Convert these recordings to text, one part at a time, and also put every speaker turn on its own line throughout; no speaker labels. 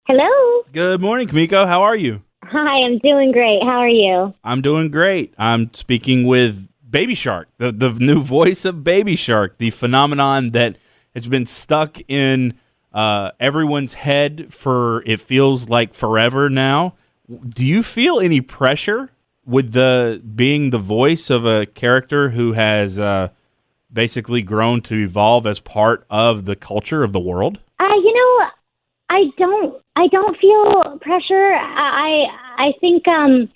Hello.
Good morning, Kimiko. How are you?
Hi, I'm doing great. How are you?
I'm doing great. I'm speaking with Baby Shark, the new voice of Baby Shark, the phenomenon that has been stuck in everyone's head for, it feels like, forever now. Do you feel any pressure with the being the voice of a character who has basically grown to evolve as part of the culture of the world?
I don't feel pressure. I think I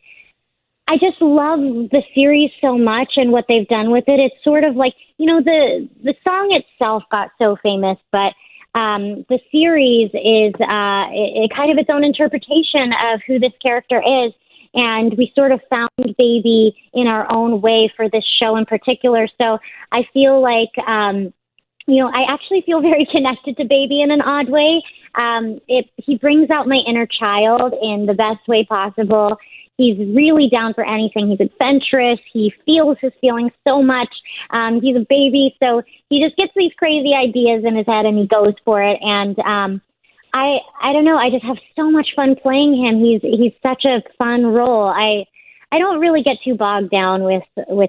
just love the series so much and what they've done with it. It's sort of like, the song itself got so famous, but the series is it kind of its own interpretation of who this character is. And we sort of found Baby in our own way for this show in particular. So I feel like, I actually feel very connected to Baby in an odd way. He brings out my inner child in the best way possible. He's really down for anything. He's adventurous. He feels his feelings so much. He's a baby, so he just gets these crazy ideas in his head and he goes for it. And I don't know. I just have so much fun playing him. He's such a fun role. I don't really get too bogged down with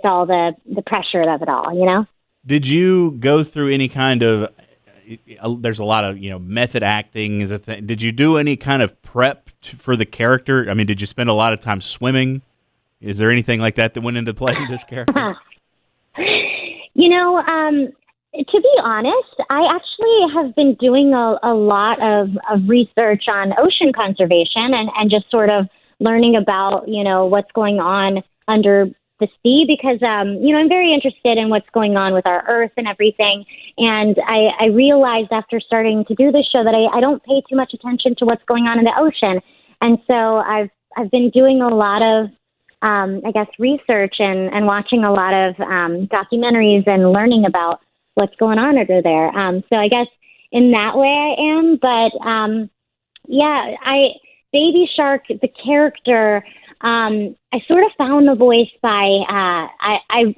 all the pressure of it all.
Did you go through any kind of there's a lot of method acting is a thing. Did you do any kind of prep for the character? I mean, did you spend a lot of time swimming? Is there anything like that went into playing this character?
To be honest, I actually have been doing a lot of research on ocean conservation and just sort of learning about what's going on under the sea because, I'm very interested in what's going on with our Earth and everything. And I realized after starting to do this show that I don't pay too much attention to what's going on in the ocean. And so I've been doing a lot of, research and watching a lot of documentaries and learning about what's going on under there. So I guess in that way I am. But, Baby Shark, the character, I sort of found the voice by, I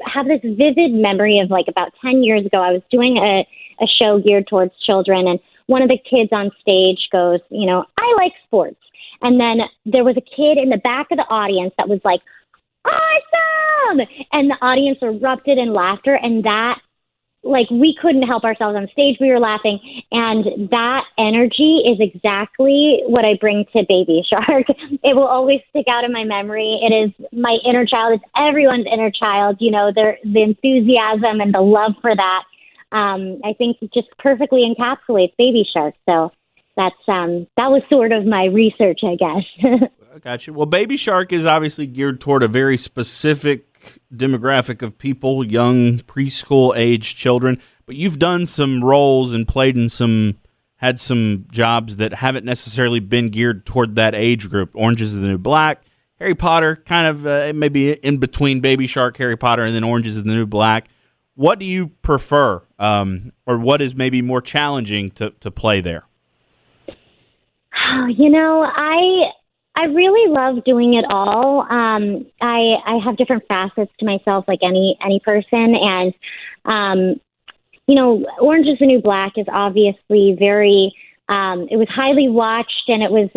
have this vivid memory of like about 10 years ago, I was doing a show geared towards children and one of the kids on stage goes, I like sports. And then there was a kid in the back of the audience that was like, awesome! And the audience erupted in laughter and that, we couldn't help ourselves on stage. We were laughing. And that energy is exactly what I bring to Baby Shark. It will always stick out in my memory. It is my inner child. It's everyone's inner child. The enthusiasm and the love for that. I think it just perfectly encapsulates Baby Shark. So that was sort of my research, I guess.
I got you. Well, Baby Shark is obviously geared toward a very specific demographic of people, young preschool age children, but you've done some roles and had some jobs that haven't necessarily been geared toward that age group. Orange is the New Black, Harry Potter, kind of maybe in between Baby Shark, Harry Potter, and then Orange is the New Black. What do you prefer, or what is maybe more challenging to play there?
I really love doing it all. I have different facets to myself, like any person, and Orange is the New Black is obviously very. It was highly watched, and it was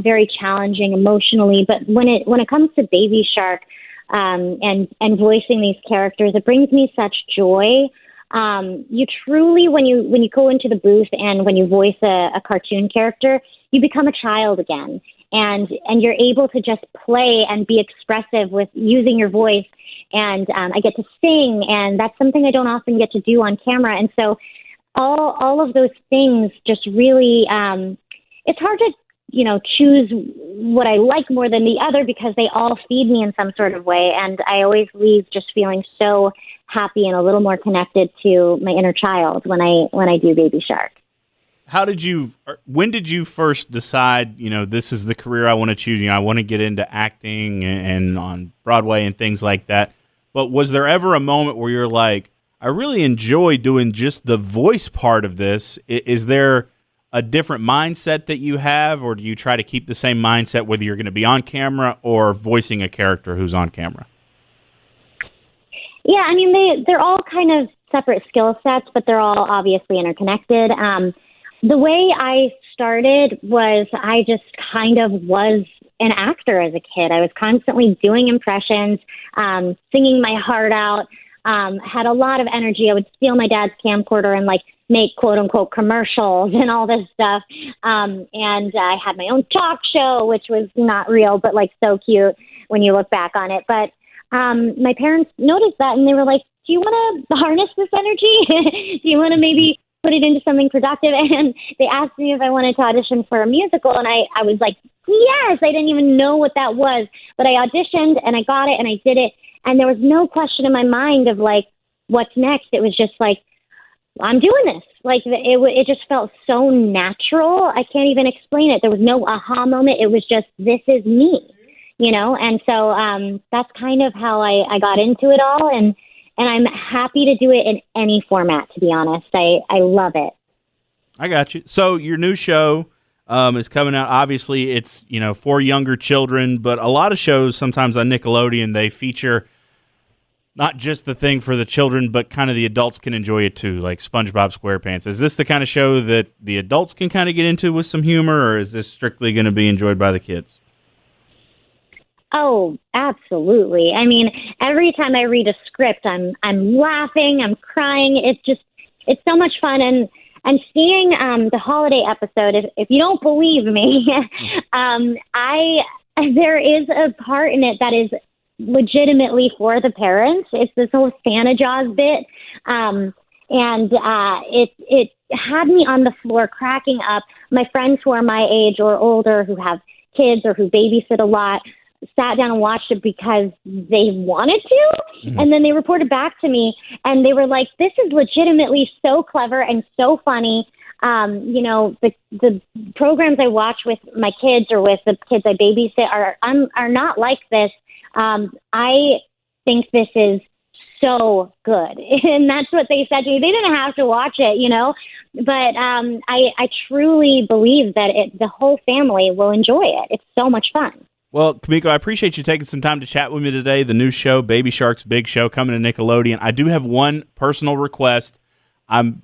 very challenging emotionally. But when it comes to Baby Shark and voicing these characters, it brings me such joy. You truly, when you go into the booth and when you voice a cartoon character, you become a child again. And you're able to just play and be expressive with using your voice. And I get to sing, and that's something I don't often get to do on camera. And so all of those things just really, it's hard to, choose what I like more than the other because they all feed me in some sort of way. And I always leave just feeling so happy and a little more connected to my inner child when I do Baby Shark.
When did you first decide, this is the career I want to choose? I want to get into acting and on Broadway and things like that. But was there ever a moment where you're like, I really enjoy doing just the voice part of this? Is there a different mindset that you have, or do you try to keep the same mindset whether you're going to be on camera or voicing a character who's on camera?
Yeah, they're all kind of separate skill sets, but they're all obviously interconnected. The way I started was I just kind of was an actor as a kid. I was constantly doing impressions, singing my heart out, had a lot of energy. I would steal my dad's camcorder and make quote unquote commercials and all this stuff. And I had my own talk show, which was not real, but so cute when you look back on it. But my parents noticed that and they were like, do you want to harness this energy? Do you want to maybe put it into something productive? And they asked me if I wanted to audition for a musical. And I was like, yes, I didn't even know what that was. But I auditioned and I got it and I did it. And there was no question in my mind of what's next. It was just I'm doing this. It just felt so natural. I can't even explain it. There was no aha moment. It was just, this is me, And so that's kind of how I got into it all. And I'm happy to do it in any format, to be honest. I love it.
I got you. So your new show is coming out. Obviously, it's, for younger children, but a lot of shows sometimes on Nickelodeon, they feature not just the thing for the children, but kind of the adults can enjoy it too, like SpongeBob SquarePants. Is this the kind of show that the adults can kind of get into with some humor, or is this strictly going to be enjoyed by the kids?
Oh, absolutely. I mean, every time I read a script, I'm laughing, I'm crying. It's so much fun. And seeing the holiday episode, if you don't believe me, there is a part in it that is legitimately for the parents. It's this whole Santa Jaws bit. And it had me on the floor cracking up. My friends who are my age or older who have kids or who babysit a lot sat down and watched it because they wanted to. Mm-hmm. And then they reported back to me and they were like, this is legitimately so clever and so funny. The programs I watch with my kids or with the kids I babysit are not like this. I think this is so good. And that's what they said to me. They didn't have to watch it, but I truly believe that the whole family will enjoy it. It's so much fun.
Well, Kimiko, I appreciate you taking some time to chat with me today. The new show, Baby Shark's Big Show, coming to Nickelodeon. I do have one personal request. I'm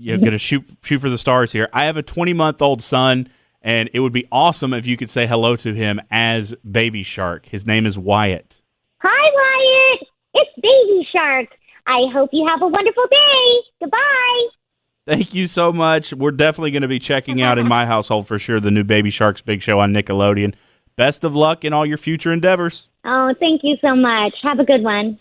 going to shoot for the stars here. I have a 20-month-old son, and it would be awesome if you could say hello to him as Baby Shark. His name is Wyatt.
Hi, Wyatt. It's Baby Shark. I hope you have a wonderful day. Goodbye.
Thank you so much. We're definitely going to be checking out in my household for sure the new Baby Shark's Big Show on Nickelodeon. Best of luck in all your future endeavors.
Oh, thank you so much. Have a good one.